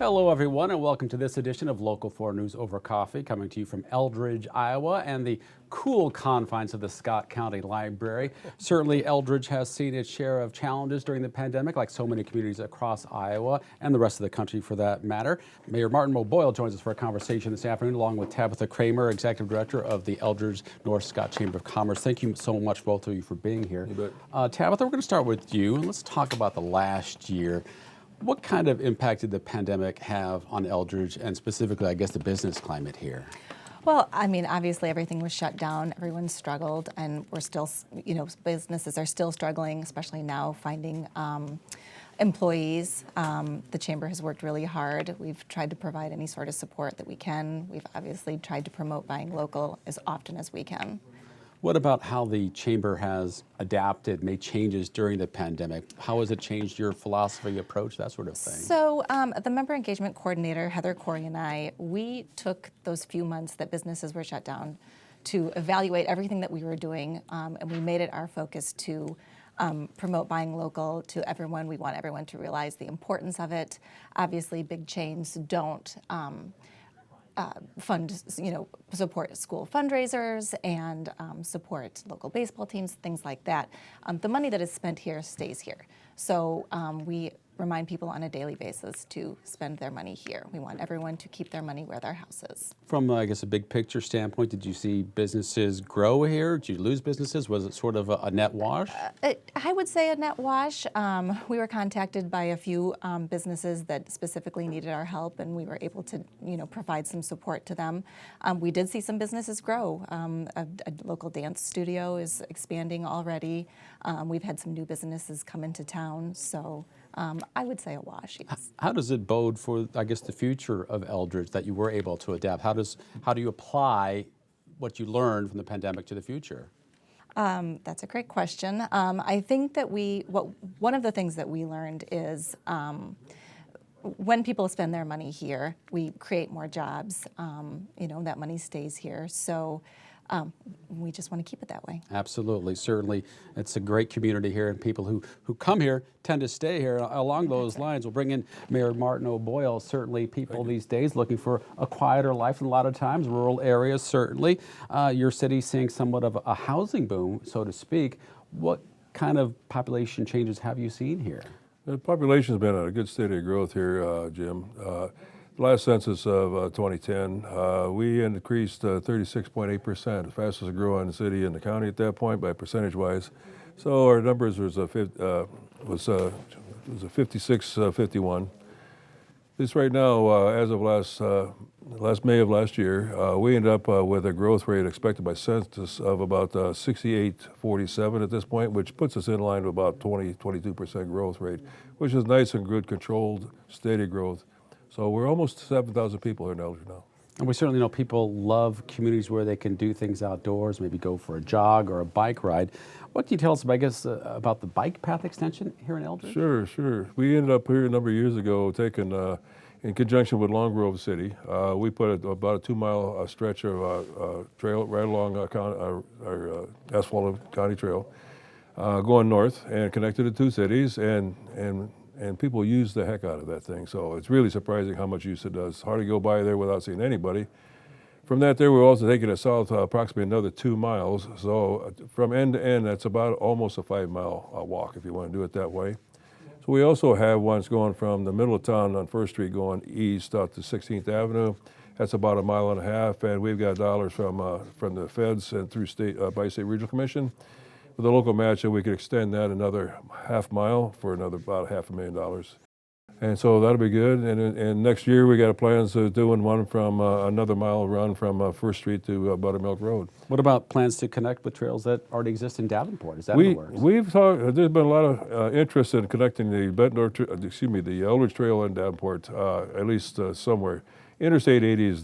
Hello, everyone, and welcome to this edition of Local 4 News Over Coffee, coming to you from Eldridge, Iowa, and the cool confines of the Scott County Library. Certainly, Eldridge has seen its share of challenges during the pandemic, like so many communities across Iowa and the rest of the country for that matter. Mayor Martin O'Boyle joins us for a conversation this afternoon, along with Tabitha Kramer, Executive Director of the Eldridge North Scott Chamber of Commerce. Thank you so much, both of you, for being here. You bet. Tabitha, we're going to start with you, and let's talk about the last year. What kind of impact did the pandemic have on Eldridge and specifically, I guess, the business climate here? Well, I mean, obviously everything was shut down, everyone struggled, and we're still, businesses are still struggling, especially now finding employees. The chamber has worked really hard. We've tried to provide any sort of support that we can. We've obviously tried to promote buying local as often as we can. What about how the chamber has adapted, made changes during the pandemic? How has it changed your philosophy, approach, that sort of thing? So the member engagement coordinator, Heather Corey, and I, we took those few months that businesses were shut down to evaluate everything that we were doing, and we made it our focus to promote buying local to everyone. We want everyone to realize the importance of it. Obviously, big chains don't support school fundraisers and support local baseball teams, things like that. The money that is spent here stays here. So we remind people on a daily basis to spend their money here. We want everyone to keep their money where their house is. From, I guess, a big picture standpoint, did you see businesses grow here? Did you lose businesses? Was it sort of a net wash? I would say a net wash. We were contacted by a few businesses that specifically needed our help, and we were able to, provide some support to them. We did see some businesses grow. A local dance studio is expanding already. We've had some new businesses come into town, so I would say a wash, yes. How does it bode for, I guess, the future of Eldridge that you were able to adapt? How do you apply what you learned from the pandemic to the future? That's a great question. I think that one of the things that we learned is when people spend their money here, we create more jobs. That money stays here. So we just want to keep it that way. Absolutely, certainly. It's a great community here, and people who come here tend to stay here. Along those lines, we'll bring in Mayor Martin O'Boyle. Certainly, people these days looking for a quieter life, and a lot of times rural areas, certainly. Your city's seeing somewhat of a housing boom, so to speak. What kind of population changes have you seen here? The population's been at a good steady growth here, Jim. Last census of 2010, we increased 36.8%, the fastest growing city in the county at that point by percentage-wise. So our numbers was a 56-51. This right now, as of last May of last year, we ended up with a growth rate expected by census of about 68.47 at this point, which puts us in line with about 22% growth rate, which is nice and good, controlled, steady growth. So we're almost 7,000 people here in Eldridge now. And we certainly know people love communities where they can do things outdoors, maybe go for a jog or a bike ride. What can you tell us, I guess, about the bike path extension here in Eldridge? Sure. We ended up here a number of years ago taking, in conjunction with Long Grove City, we put about a 2-mile stretch of trail right along our asphalted county trail going north and connected the two cities, and people use the heck out of that thing. So it's really surprising how much use it does. Hard to go by there without seeing anybody. From that there, we're also taking it south approximately another 2 miles. So from end to end, that's about almost a 5-mile walk if you want to do it that way. So we also have ones going from the middle of town on First Street going east out to 16th Avenue. That's about 1.5 miles, and we've got dollars from the feds and through by State Regional Commission. With a local match, we could extend that another half mile for another about $500,000. And so that'll be good. And next year we got plans of doing one from another mile run from First Street to Buttermilk Road. What about plans to connect with trails that already exist in Davenport? Is that in the works? We've talked. There's been a lot of interest in connecting the Eldridge Trail in Davenport, at least somewhere. Interstate 80 is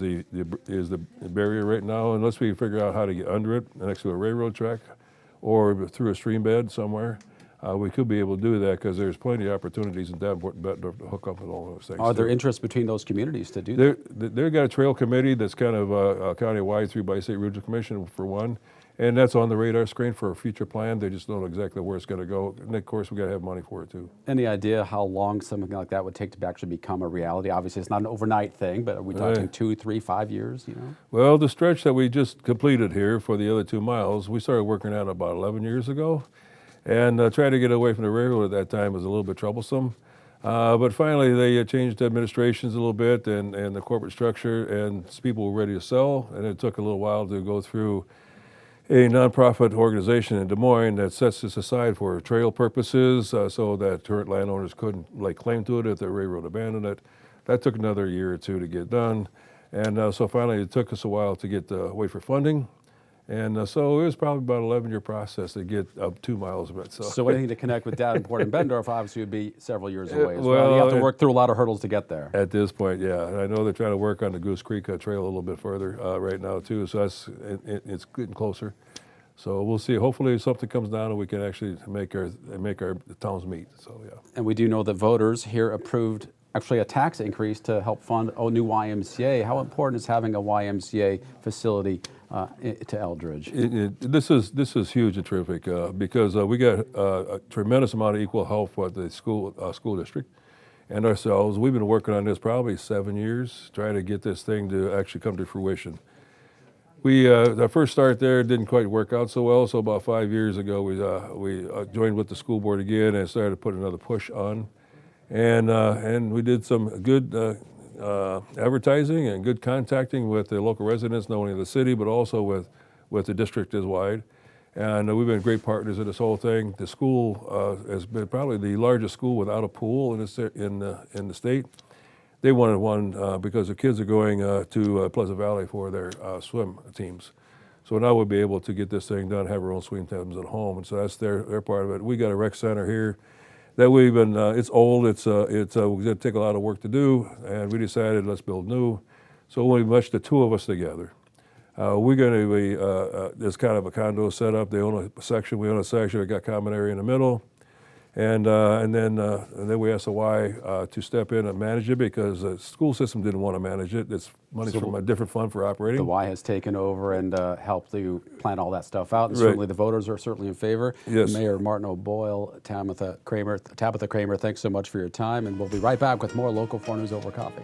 the barrier right now, unless we figure out how to get under it next to a railroad track or through a stream bed somewhere. we could be able to do that because there's plenty of opportunities in Davenport and Bettendorf to hook up with all those things. Are there too. interests between those communities to do that? They've got a trail committee that's kind of county-wide through by State Regional Commission for one, and that's on the radar screen for a future plan. They just don't know exactly where it's going to go. And of course, we got to have money for it too. Any idea how long something like that would take to actually become a reality? Obviously, it's not an overnight thing, but are we talking 2, 3, 5 years? You know, Well, the stretch that we just completed here for the other 2 miles, we started working on about 11 years ago, and trying to get away from the railroad at that time was a little bit troublesome. But finally, they changed administrations a little bit and the corporate structure, and people were ready to sell. And it took a little while to go through a nonprofit organization in Des Moines that sets this aside for trail purposes, so that current landowners couldn't lay claim to it if the railroad abandoned it. That took another year or two to get done, and so finally it took us a while to get wait for funding. And so it was probably about an 11-year process to get up 2 miles of it. so anything to connect with Davenport and Bettendorf obviously would be several years away as well. well, You have to it- work through a lot of hurdles to get there. At this point, yeah. And I know they're trying to work on the Goose Creek Trail a little bit further right now too, so it's getting closer. So we'll see. Hopefully something comes down and we can actually make our towns meet. So yeah. And we do know that voters here approved actually a tax increase to help fund a new YMCA. How important is having a YMCA facility to Eldridge? This is huge and terrific because we got a tremendous amount of equal help with the school district and ourselves. We've been working on this probably 7 years, trying to get this thing to actually come to fruition. Our first start there didn't quite work out so well, so about 5 years ago we joined with the school board again and started to put another push on. And we did some good advertising and good contacting with the local residents, not only in the city, but also with the district as wide. And we've been great partners in this whole thing. The school has been probably the largest school without a pool in the state. They wanted one because the kids are going to Pleasant Valley for their swim teams. So now we'll be able to get this thing done, have our own swim teams at home, and so that's their part of it. We got a rec center here that we've been, it's old, it's going to take a lot of work to do, and we decided let's build new. So only much the two of us together. We're going to be, there's kind of a condo setup. They own a section, we own a section, we got common area in the middle. And then we asked the Y to step in and manage it because the school system didn't want to manage it. It's money from a different fund for operating. The Y has taken over and helped you plan all that stuff out, and Right. certainly the voters are certainly in favor. Yes. Mayor Martin O'Boyle, Tabitha Kramer, thanks so much for your time, and we'll be right back with more Local 4 News over coffee.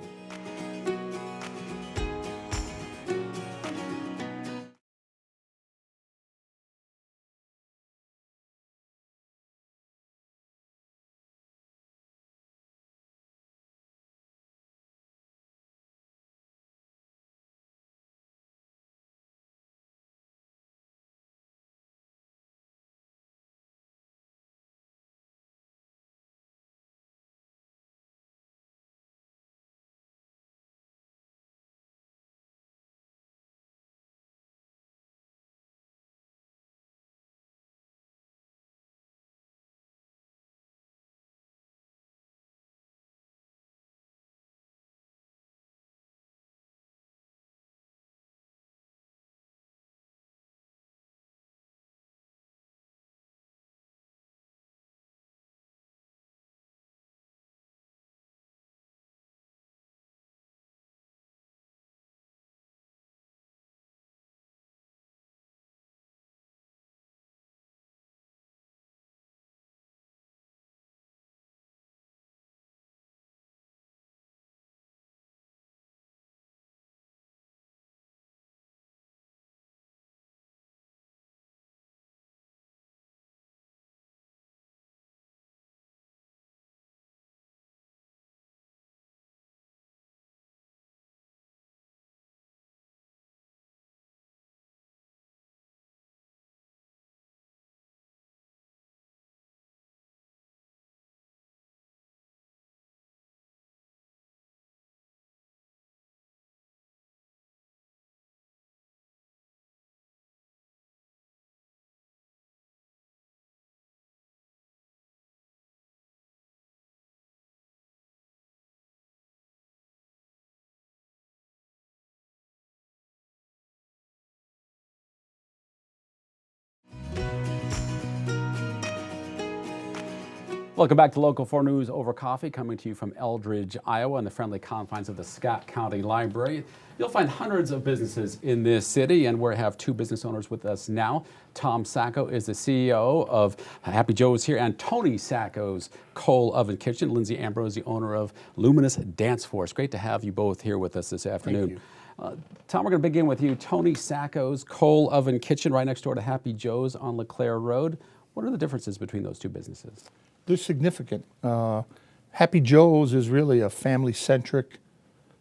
Welcome back to Local 4 News Over Coffee, coming to you from Eldridge, Iowa, in the friendly confines of the Scott County Library. You'll find hundreds of businesses in this city, and we have two business owners with us now. Tom Sacco is the CEO of Happy Joe's here, and Tony Sacco's Coal Oven Kitchen. Lindsay Ambrose, the owner of Luminous Dance Force. Great to have you both here with us this afternoon. Tom, we're going to begin with you. Tony Sacco's Coal Oven Kitchen, right next door to Happy Joe's on LeClaire Road. What are the differences between those two businesses? They're significant. Happy Joe's is really a family-centric,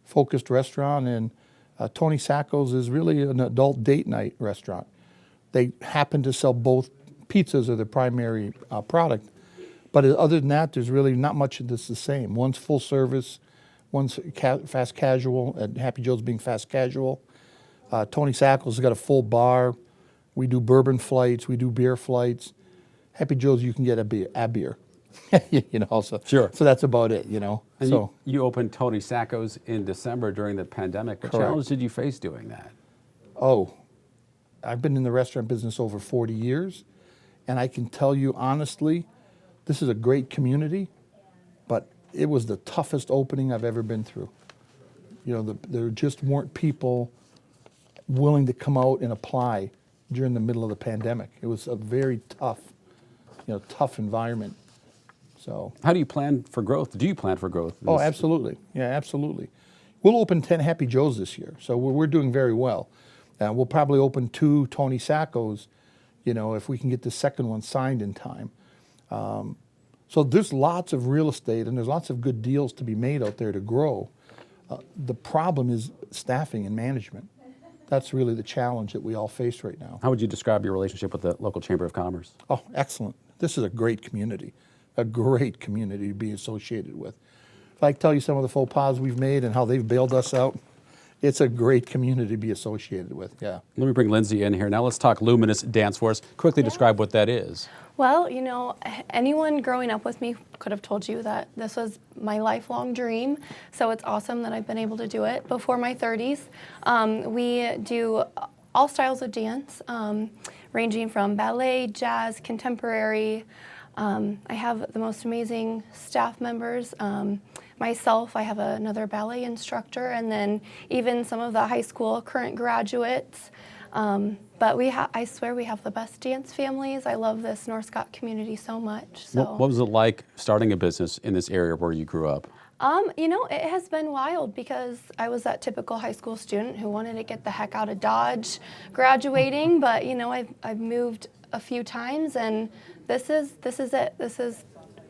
focused restaurant, and Tony Sacco's is really an adult date night restaurant. They happen to sell both. Pizzas are the primary product, but other than that, there's really not much that's the same. One's full service, one's fast casual, and Happy Joe's being fast casual. Tony Sacco's has got a full bar. We do bourbon flights, we do beer flights. Happy Joe's, you can get a beer. You know, so, Sure. So that's about it, you know. And So you opened Tony Sacco's in December during the pandemic. What Correct. challenge did you face doing that? I've been in the restaurant business over 40 years, and I can tell you honestly, this is a great community, but it was the toughest opening I've ever been through. You know, there just weren't people willing to come out and apply during the middle of the pandemic. It was a very tough environment. So. How do you plan for growth? Do you plan for growth? Oh, absolutely. Yeah, absolutely. We'll open 10 Happy Joe's this year, so we're doing very well. We'll probably open 2 Tony Sacco's, you know, if we can get the second one signed in time. So there's lots of real estate and there's lots of good deals to be made out there to grow. The problem is staffing and management. That's really the challenge that we all face right now. How would you describe your relationship with the local Chamber of Commerce? Oh, excellent. This is a great community to be associated with. If I tell you some of the faux pas we've made and how they've bailed us out, it's a great community to be associated with, yeah. Let me bring Lindsay in here. Now let's talk Luminous Dance Force. Quickly describe what that is. Well, you know, anyone growing up with me could have told you that this was my lifelong dream. So it's awesome that I've been able to do it before my 30s. We do all styles of dance, ranging from ballet, jazz, contemporary. I have the most amazing staff members. Myself, I have another ballet instructor, and then even some of the high school current graduates. But I swear we have the best dance families. I love this North Scott community so much. So. What was it like starting a business in this area where you grew up? You know, it has been wild because I was that typical high school student who wanted to get the heck out of Dodge graduating, but you know, I've moved a few times, and this is it. This is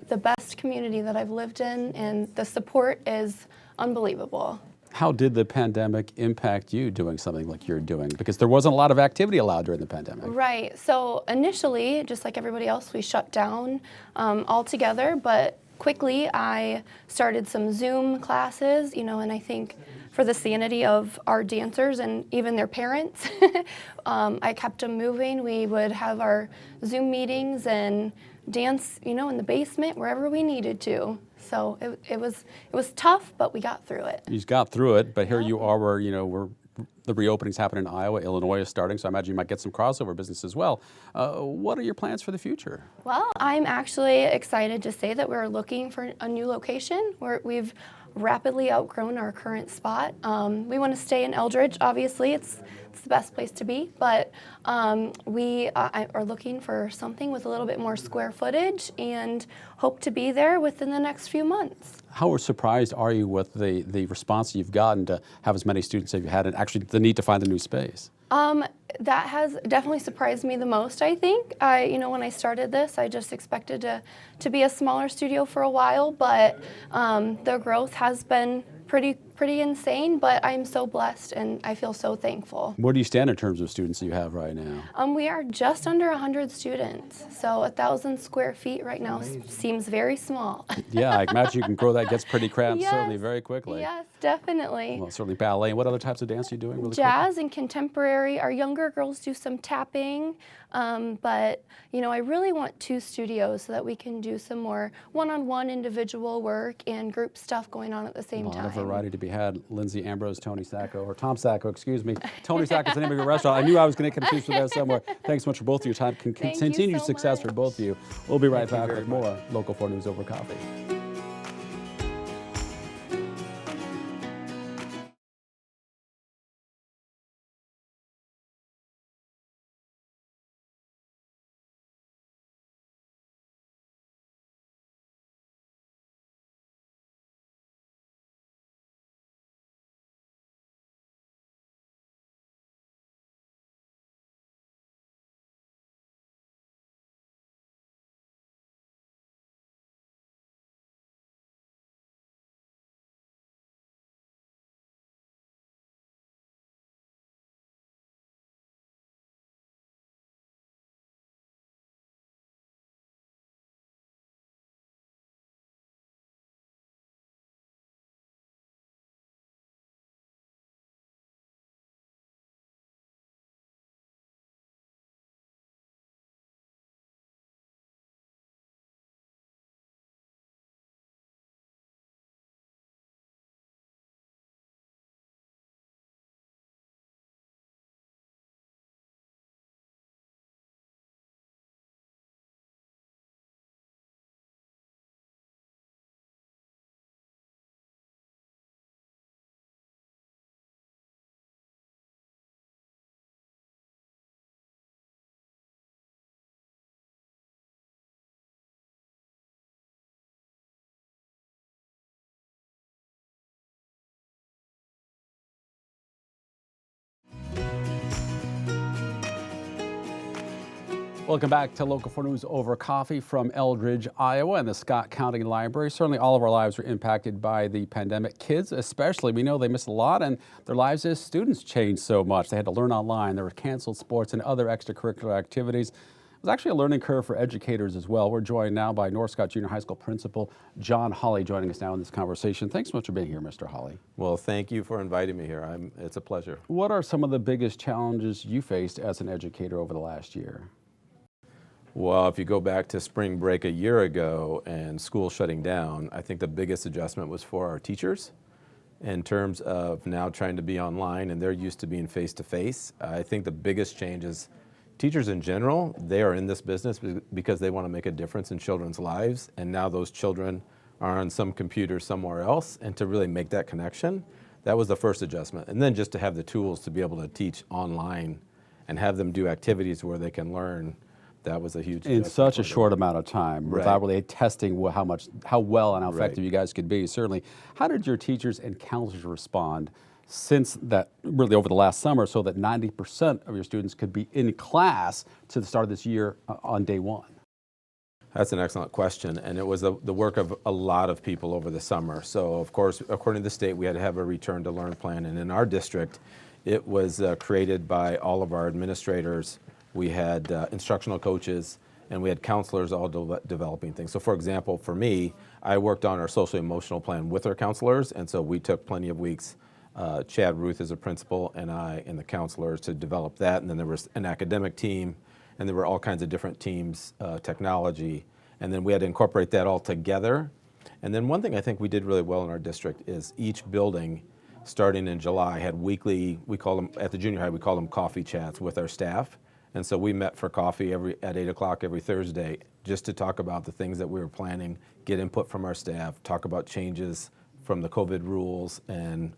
the best community that I've lived in, and the support is unbelievable. How did the pandemic impact you doing something like you're doing? Because there wasn't a lot of activity allowed during the pandemic. Right. So initially, just like everybody else, we shut down altogether, but quickly I started some Zoom classes, you know, and I think for the sanity of our dancers and even their parents, I kept them moving. We would have our Zoom meetings and dance, you know, in the basement, wherever we needed to. So it was tough, but we got through it. You got through it, but here you are where, you know, the reopenings happen in Iowa, Illinois is starting, so I imagine you might get some crossover business as well. What are your plans for the future? Well, I'm actually excited to say that we're looking for a new location. We've rapidly outgrown our current spot. We want to stay in Eldridge, obviously. It's the best place to be, but we are looking for something with a little bit more square footage and hope to be there within the next few months. How surprised are you with the response you've gotten to have as many students as you've had and actually the need to find a new space? That has definitely surprised me the most, I think. You know, when I started this, I just expected to be a smaller studio for a while, but the growth has been pretty insane, but I'm so blessed and I feel so thankful. Where do you stand in terms of students you have right now? We are just under 100 students, so 1,000 square feet right now seems very small. Yeah, I imagine you can grow that. Gets pretty cramped Yes. certainly very quickly. Yes, definitely. Well, certainly ballet. And what other types of dance are you doing really Jazz and contemporary. Our younger girls do some tapping, but you know, I really want 2 studios so that we can do some more one-on-one individual work and group stuff going on at the same quickly? A lot time. of variety to be had Lindsay Ambrose, Tony Sacco, or Tom Sacco, excuse me. Tony Sacco's the name of your restaurant. I knew I was going to get confused with that somewhere. Thanks so much for both of your time. Thank you Continued so success for much. both of you. We'll be right Thank you back very with more Local 4 News Over Coffee. Welcome back to Local 4 News Over Coffee from Eldridge, Iowa, and the Scott County Library. Certainly all of our lives are impacted by the pandemic. Kids especially, we know they miss a lot, and their lives as students changed so much. They had to learn online. There were canceled sports and other extracurricular activities. It was actually a learning curve for educators as well. We're joined now by North Scott Junior High School Principal John Hawley joining us now in this conversation. Thanks so much for being here, Mr. Hawley. Well, thank you for inviting me here. It's a pleasure. What are some of the biggest challenges you faced as an educator over the last year? Well, if you go back to spring break a year ago and school shutting down, I think the biggest adjustment was for our teachers in terms of now trying to be online, and they're used to being face-to-face. I think the biggest change is teachers in general, they are in this business because they want to make a difference in children's lives, and now those children are on some computer somewhere else, and to really make that connection, that was the first adjustment. And then just to have the tools to be able to teach online and have them do activities where they can learn, that was a huge In adjustment such for a them. short amount of time, Right. without really testing how well and how Right. effective you guys could be. Certainly, how did your teachers and counselors respond since that, really over the last summer, so that 90% of your students could be in class to the start of this year on day one? That's an excellent question, and it was the work of a lot of people over the summer. So, of course, according to the state, we had to have a return to learn plan, and in our district, it was created by all of our administrators. We had instructional coaches, and we had counselors all developing things. So, for example, for me, I worked on our social emotional plan with our counselors, and so we took plenty of weeks. Chad Ruth is a principal, and I and the counselors to develop that, and then there was an academic team, and there were all kinds of different teams, technology, and then we had to incorporate that all together. And then one thing I think we did really well in our district is each building, starting in July, had weekly, we call them, at the junior high, we call them coffee chats with our staff. And so we met for coffee at 8 o'clock every Thursday just to talk about the things that we were planning, get input from our staff, talk about changes from the COVID rules, and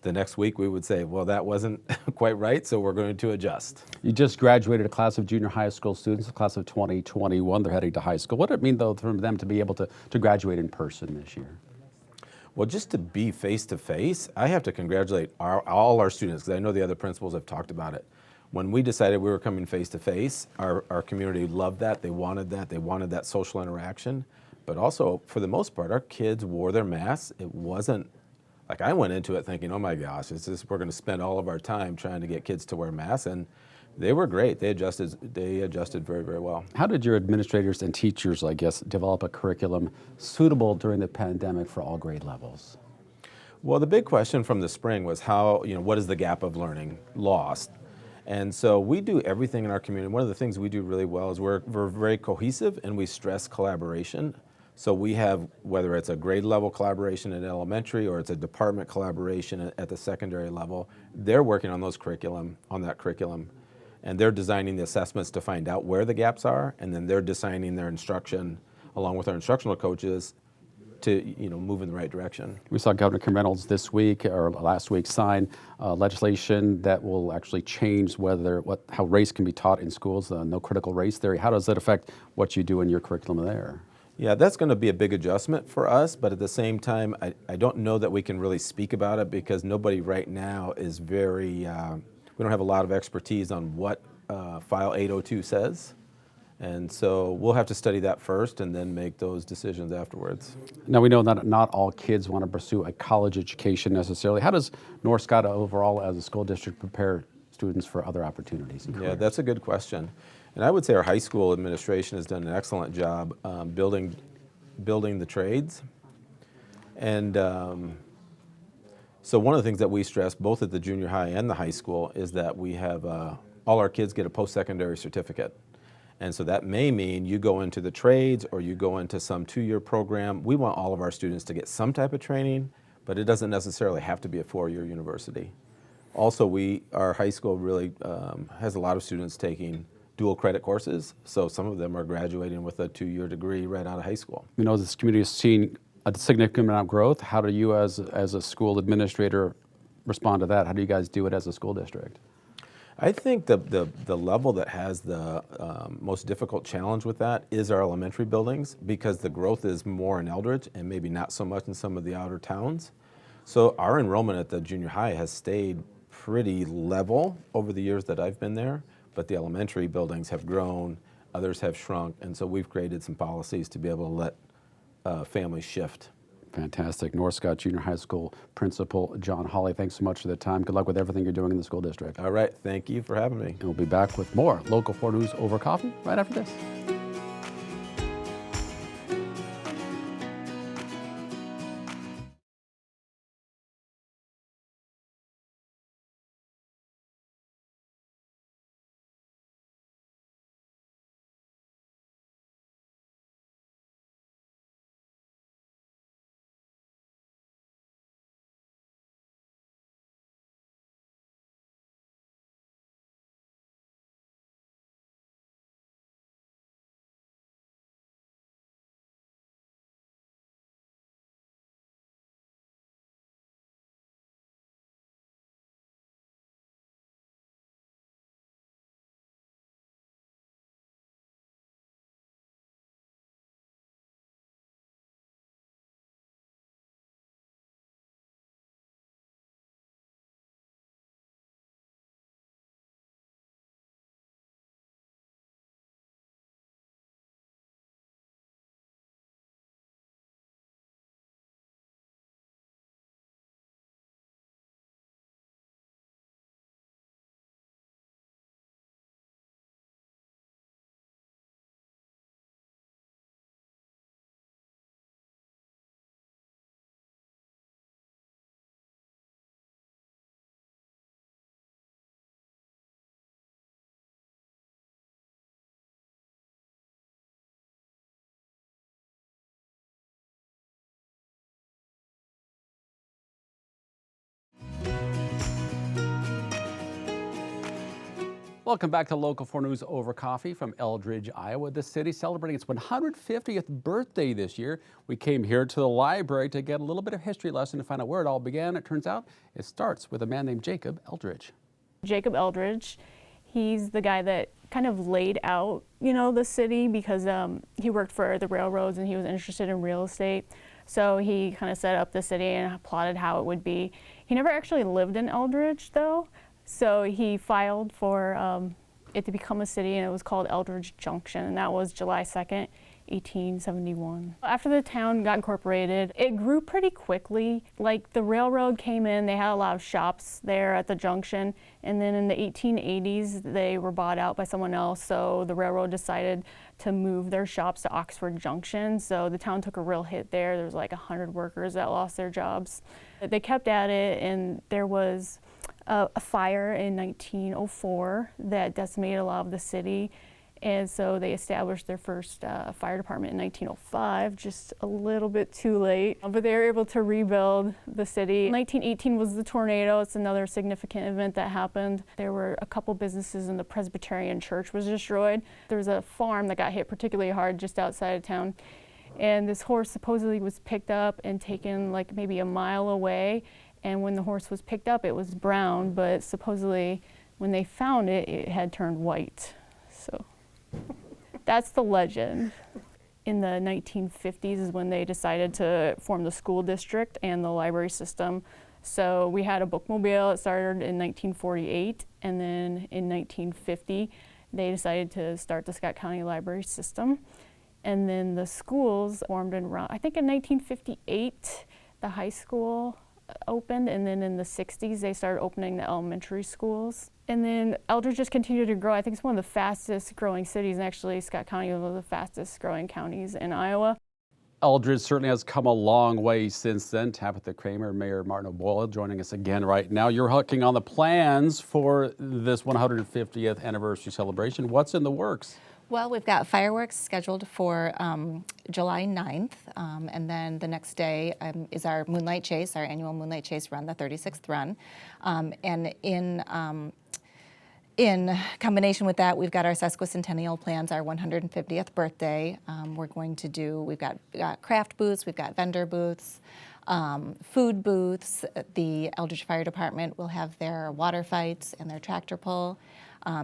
the next week we would say, well, that wasn't quite right, so we're going to adjust. You just graduated a class of junior high school students, a class of 2021. They're heading to high school. What did it mean, though, for them to be able to graduate in person this year? Well, just to be face-to-face, I have to congratulate all our students, because I know the other principals have talked about it. When we decided we were coming face-to-face, our community loved that. They wanted that social interaction. But also, for the most part, our kids wore their masks. It wasn't, like I went into it thinking, oh my gosh, we're going to spend all of our time trying to get kids to wear masks, and they were great. They adjusted very, very well. How did your administrators and teachers, I guess, develop a curriculum suitable during the pandemic for all grade levels? Well, the big question from the spring was what is the gap of learning lost? And so we do everything in our community. One of the things we do really well is we're very cohesive, and we stress collaboration. So we have, whether it's a grade level collaboration in elementary or it's a department collaboration at the secondary level, they're working on that curriculum, and they're designing the assessments to find out where the gaps are, and then they're designing their instruction along with our instructional coaches to move in the right direction. We saw Governor Kim Reynolds this week or last week sign legislation that will actually change how race can be taught in schools, no critical race theory. How does that affect what you do in your curriculum there? Yeah, that's going to be a big adjustment for us, but at the same time, I don't know that we can really speak about it because nobody right now is we don't have a lot of expertise on what File 802 says. And so we'll have to study that first and then make those decisions afterwards. Now we know that not all kids want to pursue a college education necessarily. How does North Scotta overall as a school district prepare students for other opportunities and Yeah, careers? that's a good question. And I would say our high school administration has done an excellent job building the trades. And so one of the things that we stress both at the junior high and the high school is that we have all our kids get a post-secondary certificate. And so that may mean you go into the trades or you go into some 2-year program. We want all of our students to get some type of training, but it doesn't necessarily have to be a 4-year university. Also, our high school really has a lot of students taking dual credit courses, so some of them are graduating with a 2-year degree right out of high school. We know this community is seeing a significant amount of growth. How do you as a school administrator respond to that? How do you guys do it as a school district? I think the level that has the most difficult challenge with that is our elementary buildings because the growth is more in Eldridge and maybe not so much in some of the outer towns. So our enrollment at the junior high has stayed pretty level over the years that I've been there, but the elementary buildings have grown, others have shrunk, and so we've created some policies to be able to let families shift. Fantastic. North Scott Junior High School Principal John Hawley, thanks so much for the time. Good luck with everything you're doing in the school district. All right, thank you for having me. And we'll be back with more Local 4 News over coffee right after this. Welcome back to Local 4 News over coffee from Eldridge, Iowa. The city celebrating its 150th birthday this year. We came here to the library to get a little bit of history lesson to find out where it all began. It turns out it starts with a man named Jacob Eldridge. Jacob Eldridge, he's the guy that kind of laid out, the city because he worked for the railroads and he was interested in real estate. So he kind of set up the city and plotted how it would be. He never actually lived in Eldridge though. So he filed for it to become a city, and it was called Eldridge Junction, and that was July 2nd, 1871. After the town got incorporated, it grew pretty quickly. Like the railroad came in, they had a lot of shops there at the junction, and then in the 1880s, they were bought out by someone else, so the railroad decided to move their shops to Oxford Junction, so the town took a real hit there. There was like 100 workers that lost their jobs. They kept at it, and there was a fire in 1904 that decimated a lot of the city, And so they established their first fire department in 1905, just a little bit too late. But they were able to rebuild the city. 1918 was the tornado. It's another significant event that happened. There were a couple businesses and the Presbyterian church was destroyed. There was a farm that got hit particularly hard just outside of town. And this horse supposedly was picked up and taken like maybe a mile away. And when the horse was picked up, it was brown, but supposedly when they found it, it had turned white. So that's the legend. In the 1950s is when they decided to form the school district and the library system. So we had a bookmobile. It started in 1948, and then in 1950, they decided to start the Scott County Library System. And then the schools formed in around, I think in 1958, the high school opened, and then in the 60s, they started opening the elementary schools. And then Eldridge just continued to grow. I think it's one of the fastest growing cities, and actually Scott County is one of the fastest growing counties in Iowa. Eldridge certainly has come a long way since then. Tabitha Kramer, Mayor Martin O'Boyle joining us again right now. You're hooking on the plans for this 150th anniversary celebration. What's in the works? Well, we've got fireworks scheduled for July 9th, and then the next day is our Moonlight Chase, our annual Moonlight Chase run, the 36th run. And in combination with that, we've got our sesquicentennial plans, our 150th birthday. We've got craft booths, we've got vendor booths, food booths. The Eldridge Fire Department will have their water fights and their tractor pull.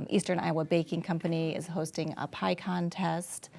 Eastern Iowa Baking Company is hosting a pie contest.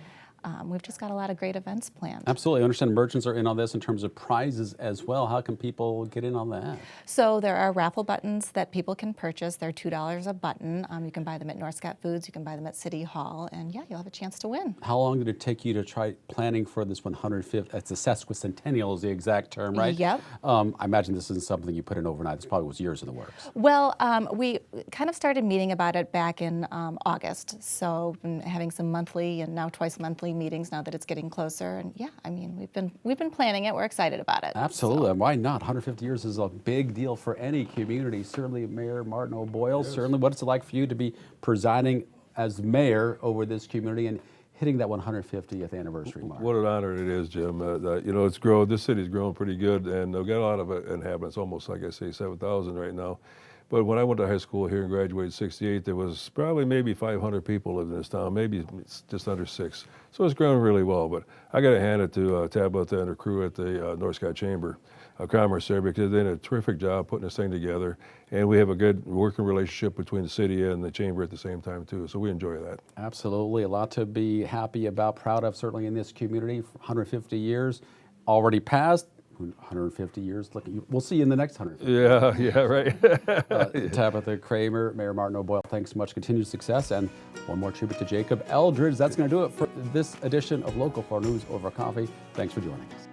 We've just got a lot of great events planned. Absolutely. I understand merchants are in on this in terms of prizes as well. How can people get in on that? So there are raffle buttons that people can purchase. They're $2 a button. You can buy them at North Scott Foods. You can buy them at City Hall. And yeah, you'll have a chance to win. How long did it take you to try planning for this 150th? It's a sesquicentennial is the exact term, right? Yep. I imagine this isn't something you put in overnight. This probably was years in the works. Well, we kind of started meeting about it back in August. So been having some monthly and now twice monthly meetings now that it's getting closer. And yeah, I mean, we've been planning it. We're excited about it. Absolutely. Why not? 150 years is a big deal for any community. Certainly, Mayor Martin O'Boyle, certainly what's it like for you to be presiding as mayor over this community and hitting that 150th anniversary mark? What an honor it is, Jim. It's grown. This city's grown pretty good, and they've got a lot of inhabitants, almost like I say 7,000 right now. But when I went to high school here and graduated in '68, there was probably maybe 500 people living in this town, maybe it's just under 6. So it's grown really well. But I got to hand it to Tabitha and her crew at the North Scott Chamber of Commerce there, because they did a terrific job putting this thing together. And we have a good working relationship between the city and the chamber at the same time, too. So we enjoy that. Absolutely. A lot to be happy about, proud of, certainly in this community. 150 years already passed. 150 years. We'll see you in the next 150. Yeah, right. Tabitha Kramer, Mayor Martin O'Boyle, thanks so much. Continued success. And one more tribute to Jacob Eldridge. That's going to do it for this edition of Local 4 News Over Coffee. Thanks for joining us.